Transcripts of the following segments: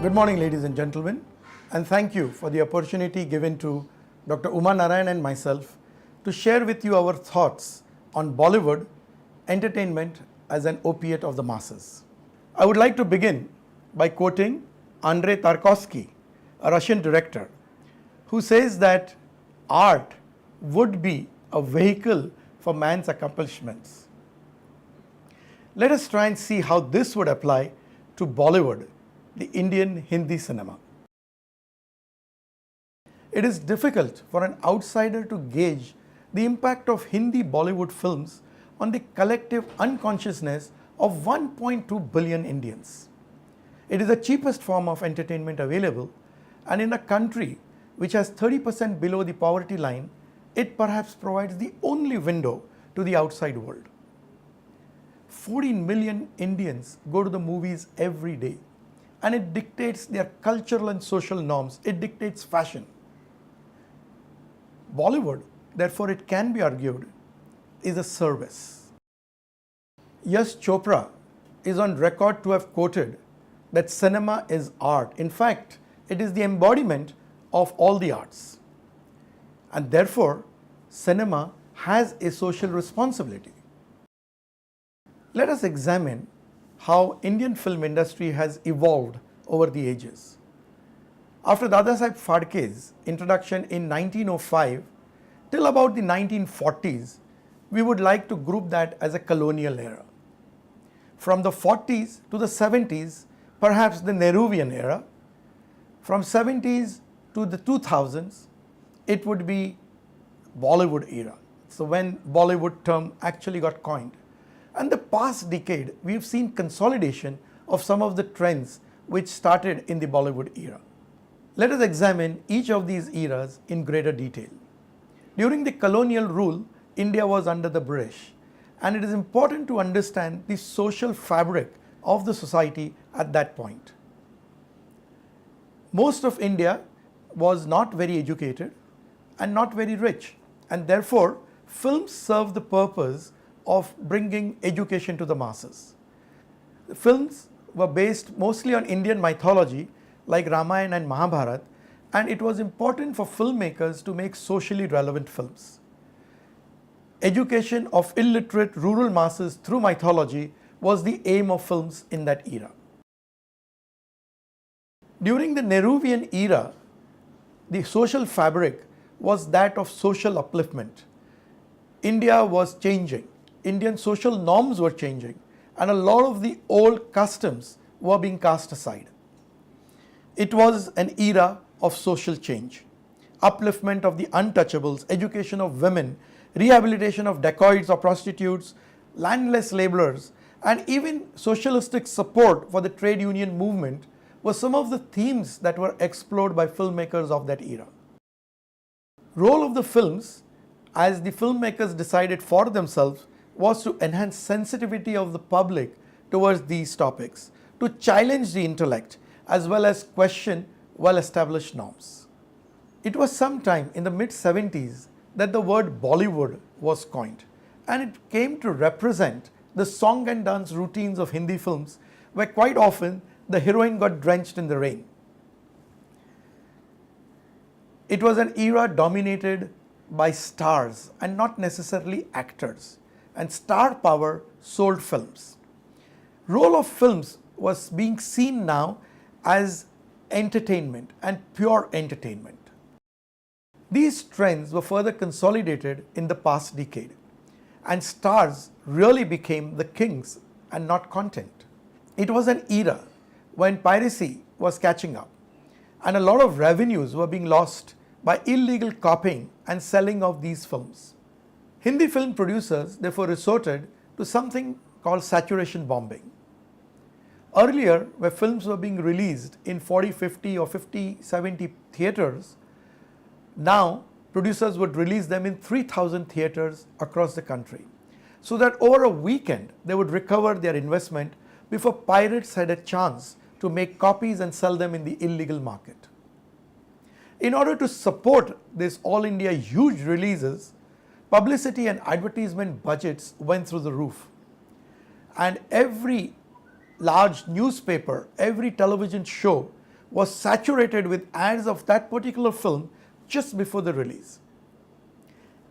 Good morning, ladies and gentlemen, and thank you for the opportunity given to Dr. Uma Narayan and myself to share with you our thoughts on Bollywood entertainment as an opiate of the masses. I would like to begin by quoting Andrei Tarkovsky, a Russian director, who says that art would be a vehicle for man's accomplishments. Let us try and see how this would apply to Bollywood, the Indian Hindi cinema. It is difficult for an outsider to gauge the impact of Hindi Bollywood films on the collective unconsciousness of 1.2 billion Indians. It is the cheapest form of entertainment available, and in a country which has 30% below the poverty line, it perhaps provides the only window to the outside world. 14 million Indians go to the movies every day, and it dictates their cultural and social norms. It dictates fashion. Bollywood, therefore, it can be argued, is a service. Yash Chopra is on record to have quoted that cinema is art. In fact, it is the embodiment of all the arts. And therefore, cinema has a social responsibility. Let us examine how Indian film industry has evolved over the ages. After Dadasaheb Phalke's introduction in 1905 till about the 1940s, we would like to group that as a colonial era. From the 40s to the 70s, perhaps the Nehruvian era. From 70s to the 2000s, it would be Bollywood era. So when Bollywood term actually got coined. And the past decade, we've seen consolidation of some of the trends which started in the Bollywood era. Let us examine each of these eras in greater detail. During the colonial rule, India was under the British, and it is important to understand the social fabric of the society at that point. Most of India was not very educated and not very rich, and therefore films served the purpose of bringing education to the masses. The films were based mostly on Indian mythology like Ramayana and Mahabharata, and it was important for filmmakers to make socially relevant films. Education of illiterate rural masses through mythology was the aim of films in that era. During the Nehruvian era, the social fabric was that of social upliftment. India was changing. Indian social norms were changing, and a lot of the old customs were being cast aside. It was an era of social change, upliftment of the untouchables, education of women, rehabilitation of dacoits or prostitutes, landless laborers, and even socialistic support for the trade union movement were some of the themes that were explored by filmmakers of that era. Role of the films, as the filmmakers decided for themselves, was to enhance sensitivity of the public towards these topics, to challenge the intellect as well as question well-established norms. It was sometime in the mid-70s that the word Bollywood was coined, and it came to represent the song and dance routines of Hindi films, where quite often the heroine got drenched in the rain. It was an era dominated by stars and not necessarily actors, and star power sold films. Role of films was being seen now as entertainment and pure entertainment. These trends were further consolidated in the past decade, and stars really became the kings and not content. It was an era when piracy was catching up, and a lot of revenues were being lost by illegal copying and selling of these films. Hindi film producers therefore resorted to something called saturation bombing. Earlier, where films were being released in 40, 50 or 50, 70 theatres, now producers would release them in 3,000 theatres across the country, so that over a weekend they would recover their investment before pirates had a chance to make copies and sell them in the illegal market. In order to support this all India huge releases, publicity and advertisement budgets went through the roof, and every large newspaper, every television show was saturated with ads of that particular film just before the release.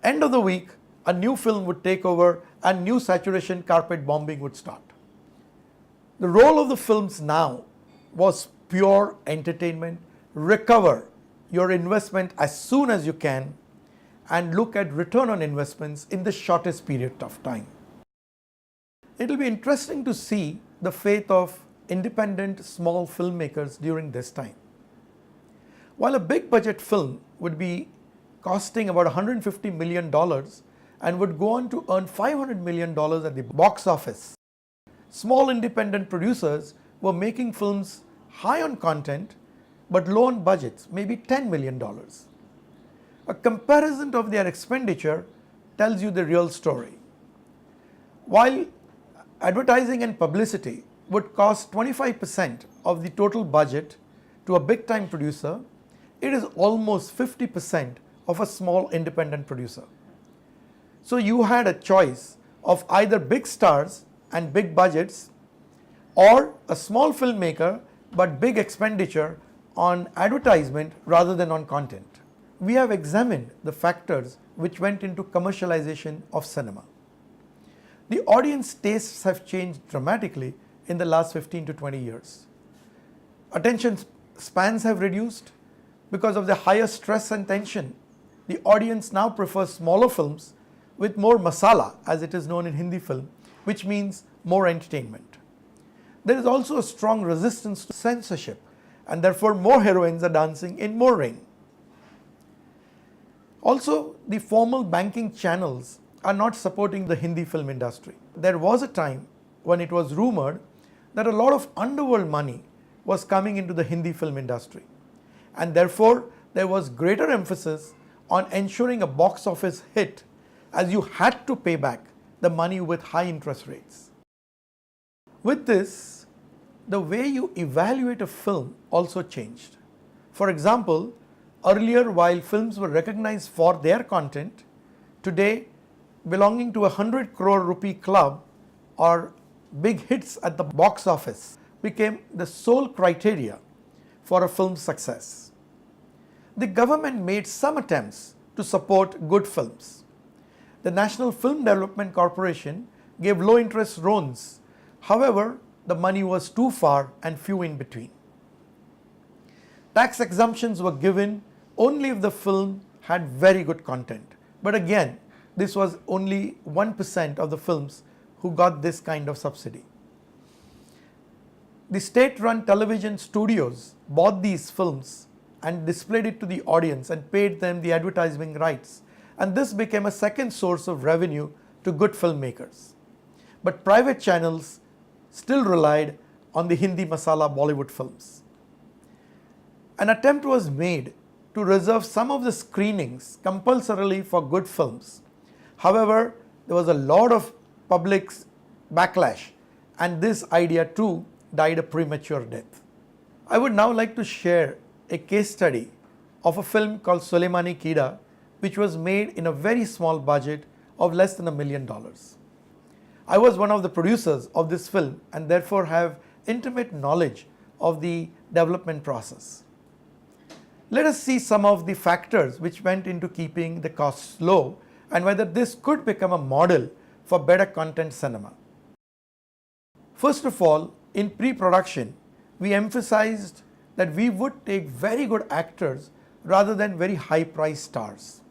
End of the week, a new film would take over and new saturation carpet bombing would start. The role of the films now was pure entertainment. Recover your investment as soon as you can and look at return on investments in the shortest period of time. It will be interesting to see the fate of independent small filmmakers during this time. While a big budget film would be costing about $150 million and would go on to earn $500 million at the box office, small independent producers were making films high on content but low on budgets, maybe $10 million. A comparison of their expenditure tells you the real story. While advertising and publicity would cost 25% of the total budget to a big time producer, it is almost 50% of a small independent producer. So you had a choice of either big stars and big budgets or a small filmmaker but big expenditure on advertisement rather than on content. We have examined the factors which went into commercialization of cinema. The audience tastes have changed dramatically in the last 15 to 20 years. Attention spans have reduced because of the higher stress and tension. The audience now prefers smaller films with more masala, as it is known in Hindi film, which means more entertainment. There is also a strong resistance to censorship, and therefore more heroines are dancing in more rain. Also, the formal banking channels are not supporting the Hindi film industry. There was a time when it was rumored that a lot of underworld money was coming into the Hindi film industry, and therefore there was greater emphasis on ensuring a box office hit, as you had to pay back the money with high interest rates. With this, the way you evaluate a film also changed. For example, earlier, while films were recognized for their content, today belonging to a 100 crore rupee club or big hits at the box office became the sole criteria for a film's success. The government made some attempts to support good films. The National Film Development Corporation gave low interest loans. However, the money was too far and few in between. Tax exemptions were given only if the film had very good content. But again, this was only 1% of the films who got this kind of subsidy. The state-run television studios bought these films and displayed it to the audience and paid them the advertising rights, and this became a second source of revenue to good filmmakers. But private channels still relied on the Hindi masala Bollywood films. An attempt was made to reserve some of the screenings compulsorily for good films. However, there was a lot of public backlash, and this idea too died a premature death. I would now like to share a case study of a film called Soleimani Kida, which was made in a very small budget of less than $1 million. I was one of the producers of this film and therefore have intimate knowledge of the development process. Let us see some of the factors which went into keeping the costs low and whether this could become a model for better content cinema. First of all, in pre-production, we emphasized that we would take very good actors rather than very high-priced stars.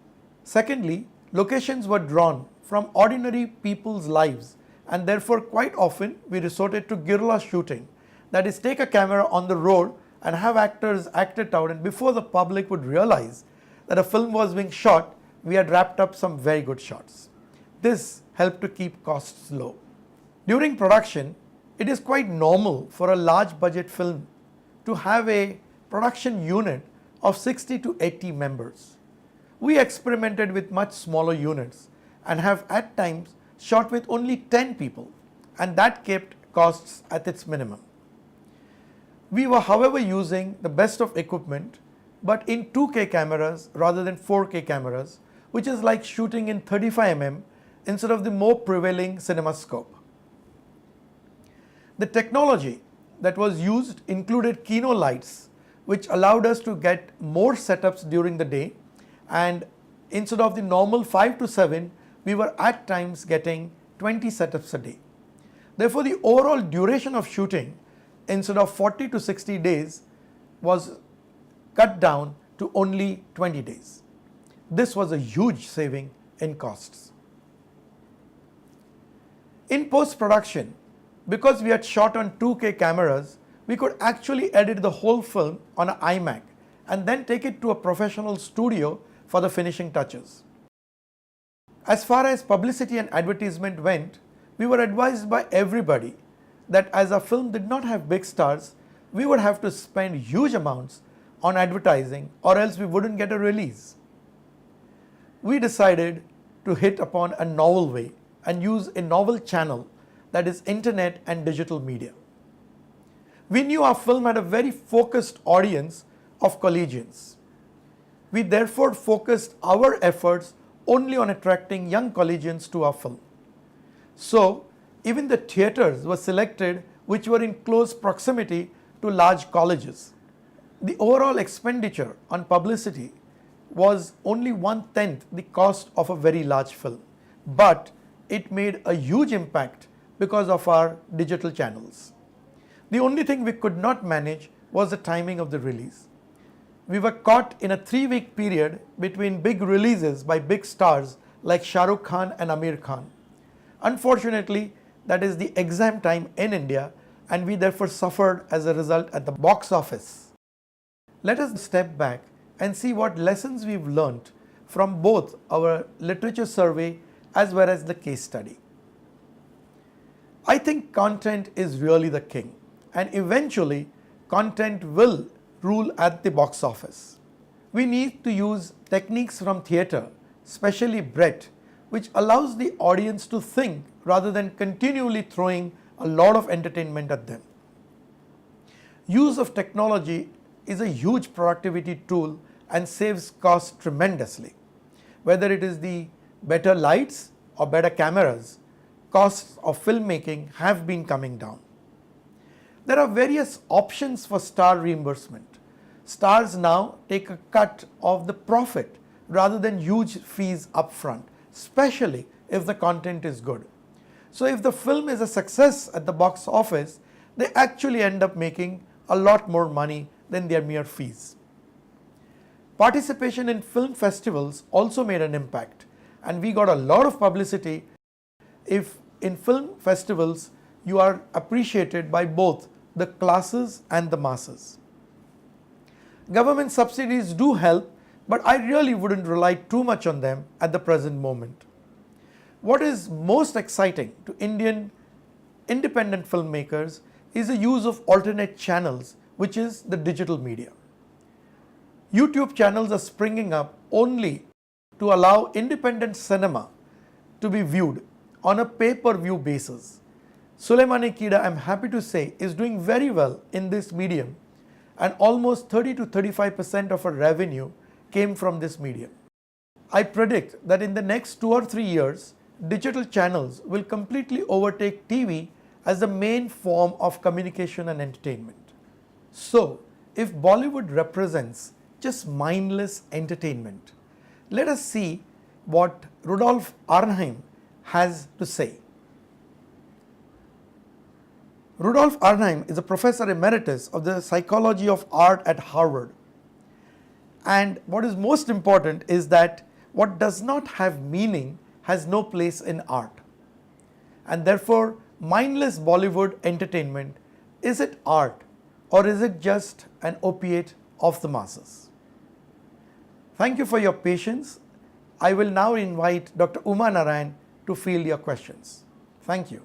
Secondly, locations were drawn from ordinary people's lives, and therefore quite often we resorted to guerrilla shooting, that is, take a camera on the road and have actors act it out, and before the public would realize that a film was being shot, we had wrapped up some very good shots. This helped to keep costs low. During production, it is quite normal for a large budget film to have a production unit of 60 to 80 members. We experimented with much smaller units and have at times shot with only 10 people, and that kept costs at its minimum. We were, however, using the best of equipment, but in 2K cameras rather than 4K cameras, which is like shooting in 35mm instead of the more prevailing CinemaScope. The technology that was used included Kino lights, which allowed us to get more setups during the day, and instead of the normal 5 to 7, we were at times getting 20 setups a day. Therefore, the overall duration of shooting instead of 40 to 60 days was cut down to only 20 days. This was a huge saving in costs. In post-production, because we had shot on 2K cameras, we could actually edit the whole film on an iMac and then take it to a professional studio for the finishing touches. As far as publicity and advertisement went, we were advised by everybody that as our film did not have big stars, we would have to spend huge amounts on advertising or else we wouldn't get a release. We decided to hit upon a novel way and use a novel channel, that is internet and digital media. We knew our film had a very focused audience of collegians. We therefore focused our efforts only on attracting young collegians to our film. So even the theatres were selected which were in close proximity to large colleges. The overall expenditure on publicity was only 1/10 the cost of a very large film, but it made a huge impact because of our digital channels. The only thing we could not manage was the timing of the release. We were caught in a 3-week period between big releases by big stars like Shah Rukh Khan and Amir Khan. Unfortunately, that is the exam time in India, and we therefore suffered as a result at the box office. Let us step back and see what lessons we've learnt from both our literature survey as well as the case study. I think content is really the king, and eventually content will rule at the box office. We need to use techniques from theatre, especially Brett, which allows the audience to think rather than continually throwing a lot of entertainment at them. Use of technology is a huge productivity tool and saves costs tremendously. Whether it is the better lights or better cameras, costs of filmmaking have been coming down. There are various options for star reimbursement. Stars now take a cut of the profit rather than huge fees upfront, especially if the content is good. So if the film is a success at the box office, they actually end up making a lot more money than their mere fees. Participation in film festivals also made an impact, and we got a lot of publicity if in film festivals you are appreciated by both the classes and the masses. Government subsidies do help, but I really wouldn't rely too much on them at the present moment. What is most exciting to Indian independent filmmakers is the use of alternate channels, which is the digital media. YouTube channels are springing up only to allow independent cinema to be viewed on a pay-per-view basis. Suleimani Kida, I'm happy to say, is doing very well in this medium, and almost 30 to 35% of our revenue came from this medium. I predict that in the next 2 or 3 years, digital channels will completely overtake TV as the main form of communication and entertainment. So, if Bollywood represents just mindless entertainment, let us see what Rudolf Arnheim has to say. Rudolf Arnheim is a professor emeritus of the psychology of art at Harvard. And what is most important is that what does not have meaning has no place in art. And therefore, mindless Bollywood entertainment, is it art or is it just an opiate of the masses? Thank you for your patience. I will now invite Dr. Uma Narayan to field your questions. Thank you.